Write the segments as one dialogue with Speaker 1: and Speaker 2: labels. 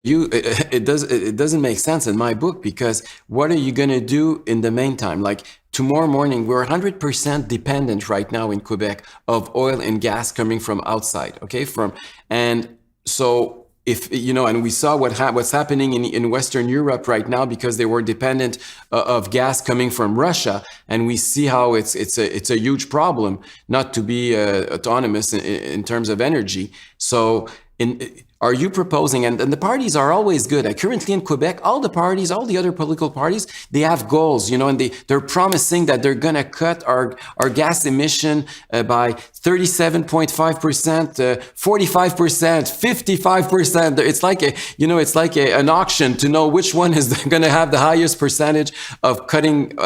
Speaker 1: It doesn't make sense in my book, because what are you going to do in the meantime? Like tomorrow morning, we're 100% dependent right now in Quebec of oil and gas coming from outside. Okay, and so if you know, and we saw what's happening in Western Europe right now, because they were dependent of gas coming from Russia, and we see how it's a huge problem not to be autonomous in terms of energy. So are you proposing, and the parties are always good. Currently in Quebec, all the parties, all the other political parties, they have goals, and they're promising that they're going to cut our gas emission by 37.5%, 45%, 55%. It's like an auction to know which one is going to have the highest percentage of cutting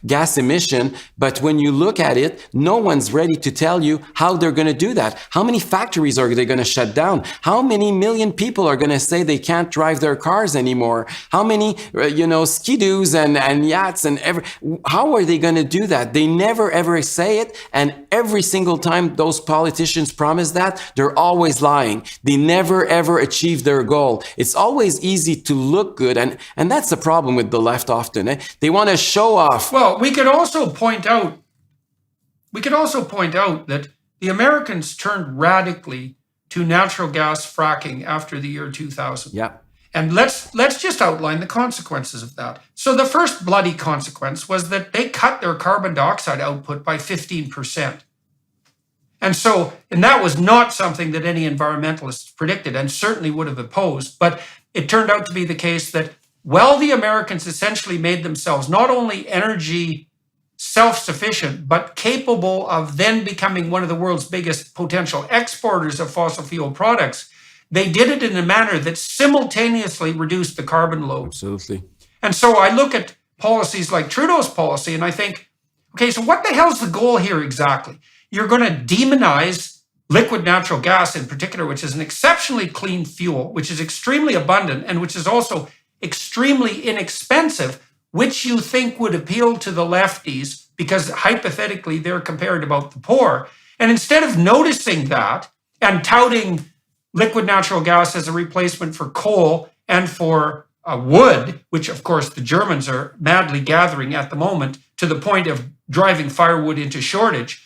Speaker 1: gas emission. But when you look at it, no one's ready to tell you how they're going to do that. How many factories are they going to shut down? How many million people are going to say they can't drive their cars anymore? How many, ski-doos and yachts how are they going to do that? They never ever say it. And every single time those politicians promise that, they're always lying. They never ever achieve their goal. It's always easy to look good. And that's the problem with the left often. They want to show off.
Speaker 2: Well, we could also point out that the Americans turned radically to natural gas fracking after the year 2000.
Speaker 1: Yeah.
Speaker 2: And let's just outline the consequences of that. So the first bloody consequence was that they cut their carbon dioxide output by 15%. And that was not something that any environmentalists predicted and certainly would have opposed. But it turned out to be the case that while the Americans essentially made themselves not only energy self-sufficient, but capable of then becoming one of the world's biggest potential exporters of fossil fuel products, they did it in a manner that simultaneously reduced the carbon load.
Speaker 1: Absolutely.
Speaker 2: And so I look at policies like Trudeau's policy and I think, okay, so what the hell's the goal here exactly? You're going to demonize liquid natural gas in particular, which is an exceptionally clean fuel, which is extremely abundant and which is also extremely inexpensive, which you think would appeal to the lefties because hypothetically they're compared about the poor. And instead of noticing that and touting liquid natural gas as a replacement for coal and for wood, which of course the Germans are madly gathering at the moment to the point of driving firewood into shortage,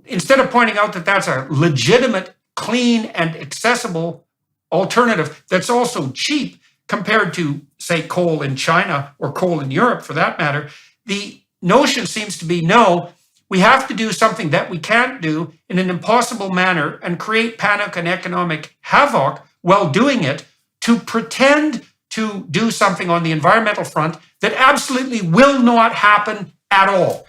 Speaker 2: instead of pointing out that that's a legitimate, clean, and accessible alternative that's also cheap compared to, say, coal in China or coal in Europe for that matter, the notion seems to be, no, we have to do something that we can't do in an impossible manner and create panic and economic havoc while doing it to pretend to do something on the environmental front that absolutely will not happen at all.